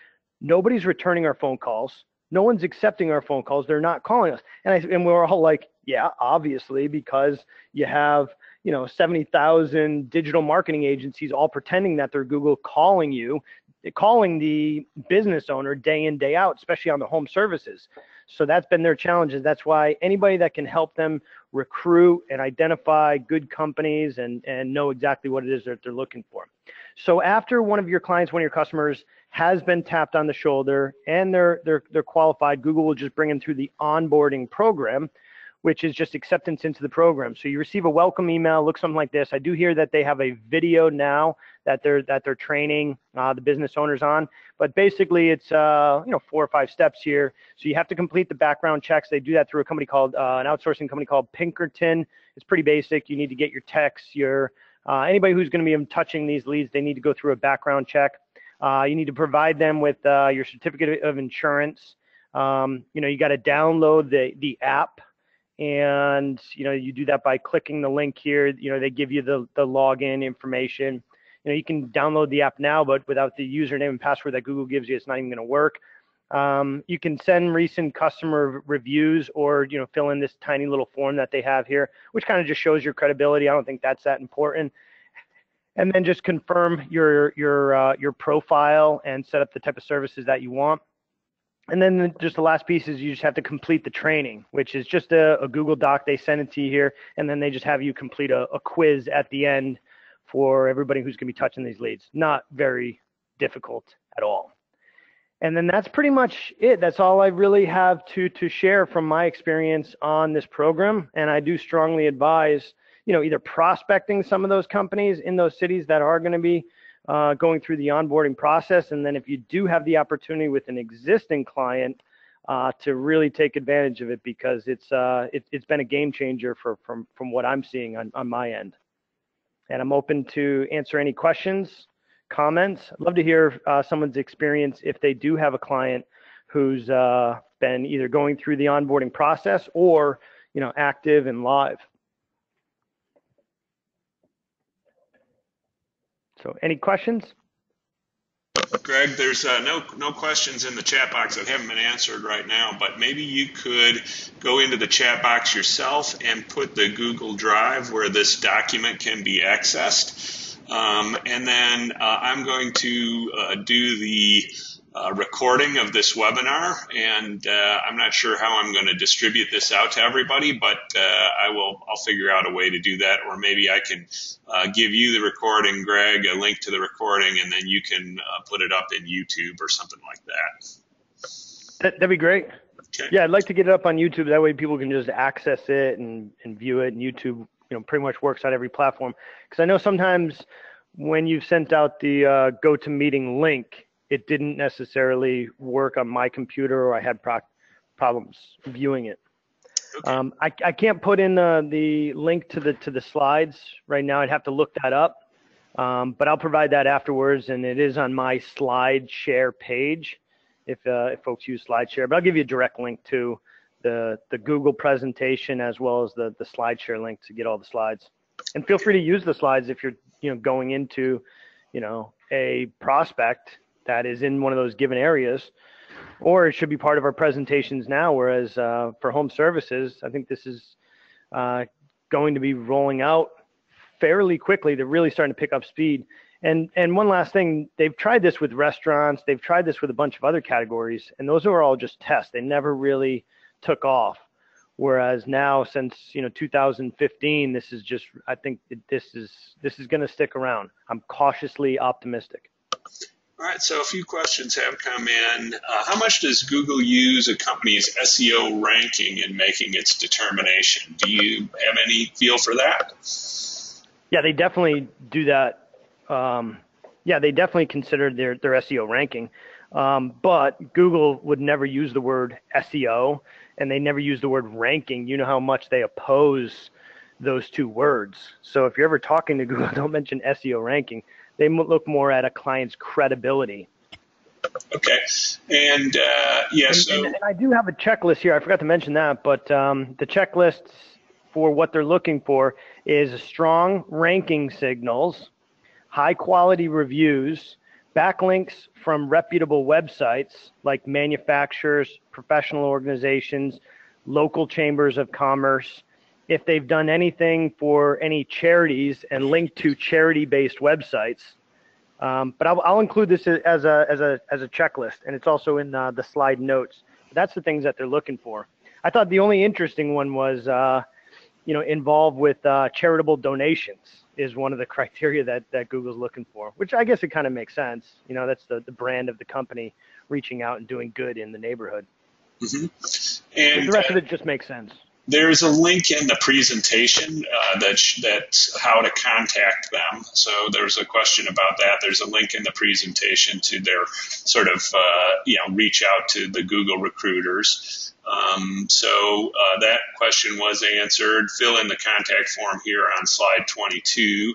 nobody's returning our phone calls. No one's accepting our phone calls. They're not calling us. And we're all like, yeah, obviously, because you have, 70,000 digital marketing agencies all pretending that they're Google, calling the business owner day in, day out, especially on the home services. So that's been their challenges. That's why anybody that can help them recruit and identify good companies and know exactly what it is that they're looking for. So after one of your clients, one of your customers has been tapped on the shoulder and they're qualified, Google will just bring them through the onboarding program, which is just acceptance into the program. So you receive a welcome email, looks something like this. I do hear that they have a video now that they're training the business owners on, but basically it's 4 or 5 steps here. So you have to complete the background checks. They do that through a company called an outsourcing company called Pinkerton. It's pretty basic. You need to get your texts, anybody who's going to be touching these leads, they need to go through a background check. You need to provide them with your certificate of insurance. You got to download the app. And, you do that by clicking the link here. They give you the login information. You can download the app now, but without the username and password that Google gives you, it's not even going to work. You can send recent customer reviews or, fill in this tiny little form that they have here, which kind of just shows your credibility. I don't think that's that important. And then just confirm your profile and set up the type of services that you want. And then just the last piece is you just have to complete the training, which is just a Google Doc. They send it to you here, and then they just have you complete a quiz at the end for everybody who's going to be touching these leads. Not very difficult at all. And then that's pretty much it. That's all I really have to share from my experience on this program. And I do strongly advise, either prospecting some of those companies in those cities that are going to be going through the onboarding process. And then if you do have the opportunity with an existing client to really take advantage of it, because it's been a game changer from what I'm seeing on my end. And I'm open to answer any questions, comments. I'd love to hear someone's experience if they do have a client who's been either going through the onboarding process or, active and live. So any questions? Greg, there's no questions in the chat box that haven't been answered right now, but maybe you could go into the chat box yourself and put the Google Drive where this document can be accessed. And then I'm going to do the recording of this webinar, and I'm not sure how I'm going to distribute this out to everybody, but I'll figure out a way to do that, or maybe I can give you the recording, Greg, a link to the recording, and then you can put it up in YouTube or something like that. That'd be great. Okay. Yeah, I'd like to get it up on YouTube. That way people can just access it and view it, and YouTube, pretty much works on every platform. Because I know sometimes when you've sent out the GoToMeeting link, it didn't necessarily work on my computer, or I had problems viewing it. Okay. I can't put in the link to the slides right now. I'd have to look that up, but I'll provide that afterwards, and it is on my SlideShare page if folks use SlideShare. But I'll give you a direct link to the Google presentation as well as the SlideShare link to get all the slides. And feel free to use the slides if you're going into a prospect that is in one of those given areas, or it should be part of our presentations now. Whereas for home services, I think this is going to be rolling out fairly quickly. They're really starting to pick up speed. And one last thing, they've tried this with restaurants. They've tried this with a bunch of other categories, and those are all just tests. They never really took off. Whereas now, since 2015, this is just, I think this is going to stick around. I'm cautiously optimistic. All right, so a few questions have come in. How much does Google use a company's SEO ranking in making its determination? Do you have any feel for that? Yeah, they definitely do that. They definitely consider their SEO ranking. But Google would never use the word SEO, and they never use the word ranking. You know how much they oppose those two words. So if you're ever talking to Google, don't mention SEO ranking. They look more at a client's credibility. Okay. And And I do have a checklist here. I forgot to mention that, but the checklist for what they're looking for is strong ranking signals, high quality reviews, backlinks from reputable websites like manufacturers, professional organizations, local chambers of commerce. If they've done anything for any charities and linked to charity-based websites. But I'll include this as a checklist, and it's also in the slide notes. That's the things that they're looking for. I thought the only interesting one was, involved with charitable donations is one of the criteria that Google's looking for, which I guess it kind of makes sense. That's the brand of the company reaching out and doing good in the neighborhood. Mm-hmm. And the rest of it just makes sense. There's a link in the presentation that's how to contact them. So there's a question about that. There's a link in the presentation to their sort of, reach out to the Google recruiters. So that question was answered. Fill in the contact form here on slide 22.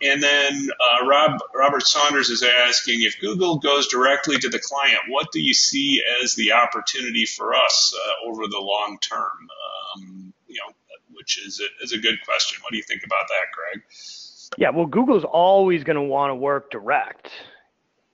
And then Robert Saunders is asking, if Google goes directly to the client, what do you see as the opportunity for us over the long term? Which is a good question. What do you think about that, Greg? Yeah, well, Google's always going to want to work direct.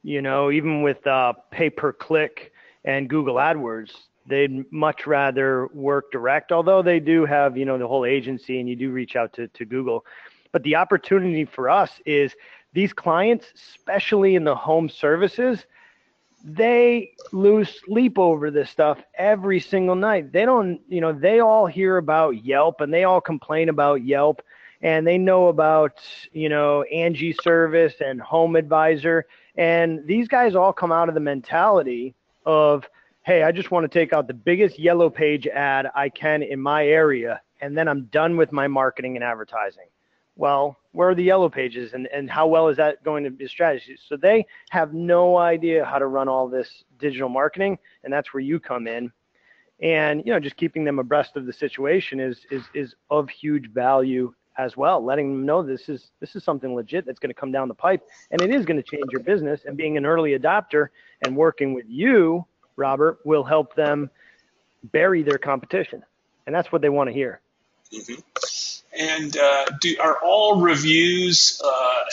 Even with pay-per-click and Google AdWords, they'd much rather work direct, although they do have, the whole agency and you do reach out to Google. But the opportunity for us is these clients, especially in the home services, they lose sleep over this stuff every single night. They don't, they all hear about Yelp and they all complain about Yelp and they know about, Angie Service and Home Advisor. And these guys all come out of the mentality of, hey, I just want to take out the biggest yellow page ad I can in my area, and then I'm done with my marketing and advertising. Well, where are the yellow pages and how well is that going to be a strategy? So they have no idea how to run all this digital marketing, and that's where you come in. And, just keeping them abreast of the situation is of huge value as well, letting them know this is something legit that's going to come down the pipe, and it is going to change your business. And being an early adopter and working with you, Robert, will help them bury their competition. And that's what they want to hear. Mm-hmm. And are all reviews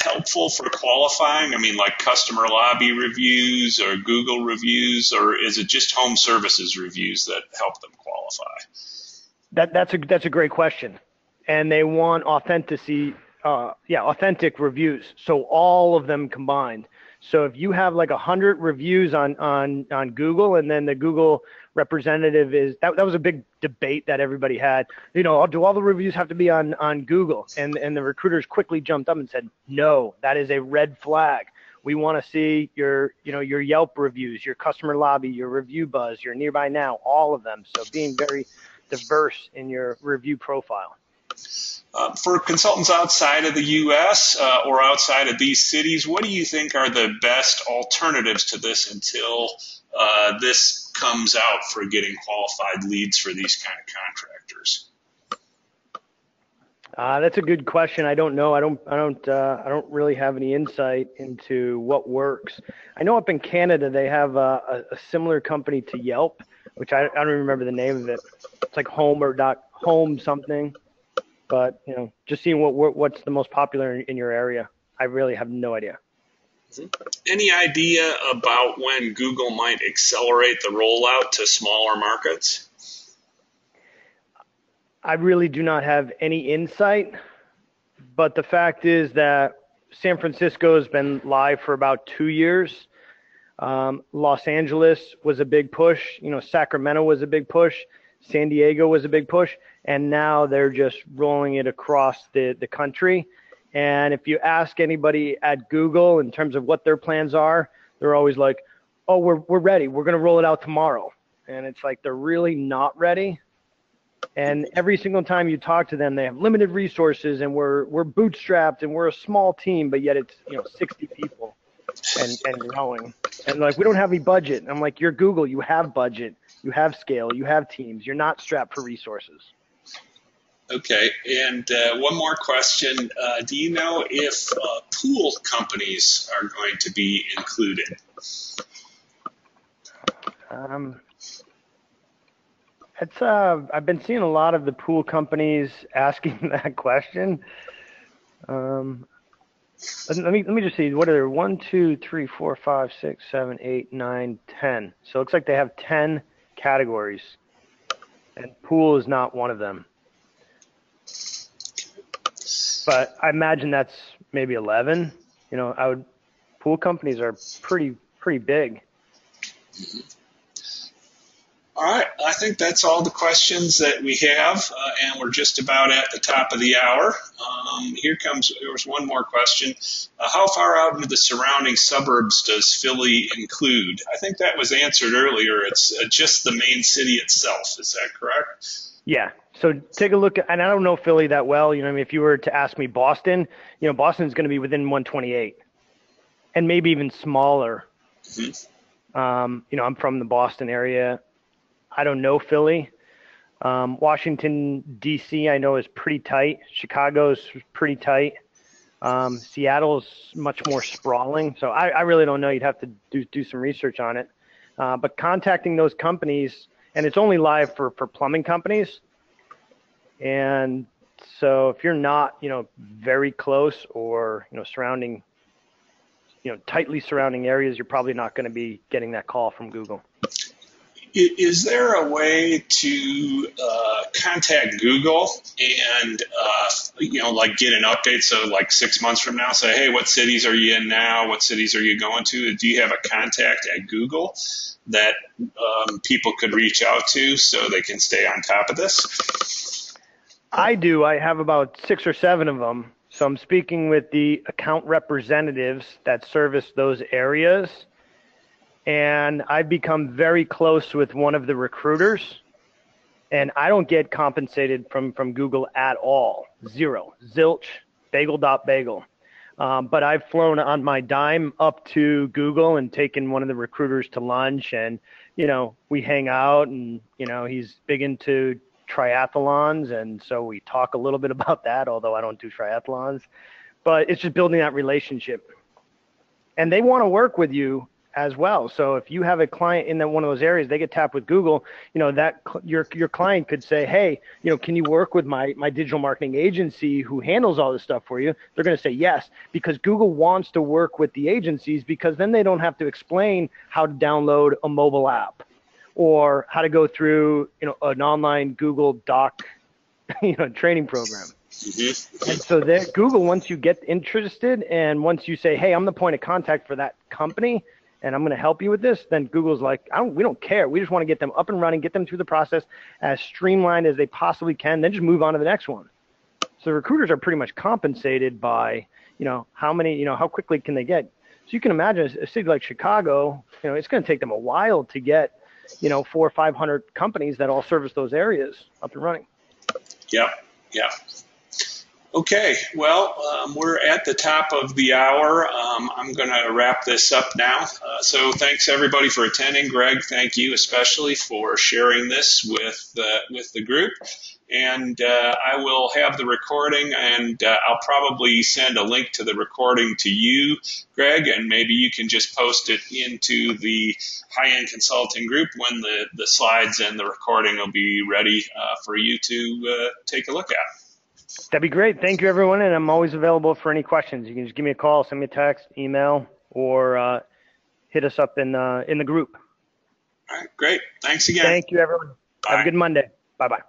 helpful for qualifying? I mean, like customer lobby reviews or Google reviews, or is it just home services reviews that help them qualify? That's a great question. And they want authentic reviews. So all of them combined. So if you have like 100 reviews on Google, and then the Google representative that was a big debate that everybody had, do all the reviews have to be on Google? And the recruiters quickly jumped up and said, no, that is a red flag. We want to see your Yelp reviews, your customer lobby, your review buzz, your nearby now, all of them. So being very diverse in your review profile. For consultants outside of the U.S. Or outside of these cities, what do you think are the best alternatives to this until this comes out for getting qualified leads for these kind of contractors? That's a good question. I don't know. I don't really have any insight into what works. I know up in Canada they have a similar company to Yelp, which I don't remember the name of it. It's like home something. But, just seeing what's the most popular in your area, I really have no idea. Any idea about when Google might accelerate the rollout to smaller markets? I really do not have any insight, but the fact is that San Francisco has been live for about 2 years. Los Angeles was a big push. Sacramento was a big push. San Diego was a big push. And now they're just rolling it across the country. And if you ask anybody at Google in terms of what their plans are, they're always like, oh, we're ready. We're going to roll it out tomorrow. And it's like they're really not ready. And every single time you talk to them, they have limited resources and we're bootstrapped and we're a small team, but yet it's 60 people and growing. And like, we don't have any budget. And I'm like, you're Google. You have budget. You have scale. You have teams. You're not strapped for resources. Okay, and one more question. Do you know if pool companies are going to be included? I've been seeing a lot of the pool companies asking that question. Let me just see. What are there? 1, 2, 3, 4, 5, 6, 7, 8, 9, 10. So it looks like they have 10 categories, and pool is not one of them. But I imagine that's maybe 11. Pool companies are pretty big. All right, I think that's all the questions that we have, and we're just about at the top of the hour. There's one more question. How far out into the surrounding suburbs does Philly include? I think that was answered earlier. It's just the main city itself. Is that correct? Yeah. So take a look, and I don't know Philly that well. If you were to ask me Boston, Boston's going to be within 128, and maybe even smaller. Mm-hmm. I'm from the Boston area. I don't know Philly. Washington, D.C., I know is pretty tight. Chicago's pretty tight. Seattle's much more sprawling. So I really don't know. You'd have to do some research on it. But contacting those companies, and it's only live for plumbing companies. And so if you're not, very close or, surrounding, tightly surrounding areas, you're probably not going to be getting that call from Google. Is there a way to contact Google and, like get an update? So like 6 months from now, say, hey, what cities are you in now? What cities are you going to? Do you have a contact at Google that people could reach out to so they can stay on top of this? I do. I have about 6 or 7 of them. So I'm speaking with the account representatives that service those areas. And I've become very close with one of the recruiters, and I don't get compensated from Google at all. Zero. Zilch, bagel. But I've flown on my dime up to Google and taken one of the recruiters to lunch, and, we hang out, and, he's big into triathlons, and so we talk a little bit about that, although I don't do triathlons. But it's just building that relationship. And they want to work with you as well. So if you have a client in one of those areas, they get tapped with Google, that your client could say, hey, can you work with my digital marketing agency who handles all this stuff for you? They're going to say yes, because Google wants to work with the agencies, because then they don't have to explain how to download a mobile app or how to go through, an online Google Doc, training program. Mm-hmm. And so Google, once you get interested and once you say, hey, I'm the point of contact for that company, and I'm going to help you with this, then Google's like, we don't care. We just want to get them up and running, get them through the process as streamlined as they possibly can, then just move on to the next one. So recruiters are pretty much compensated by, how quickly can they get. So you can imagine a city like Chicago, it's going to take them a while to get, 400 or 500 companies that all service those areas up and running. Yeah. Okay, well, we're at the top of the hour. I'm going to wrap this up now. So thanks, everybody, for attending. Gregg, thank you especially for sharing this with the group. And I will have the recording, and I'll probably send a link to the recording to you, Gregg, and maybe you can just post it into the High-End Consulting group when the slides and the recording will be ready for you to take a look at. That'd be great. Thank you, everyone. And I'm always available for any questions. You can just give me a call, send me a text, email, or hit us up in the group. All right, great. Thanks again. Thank you, everyone. Bye. Have a good Monday. Bye-bye.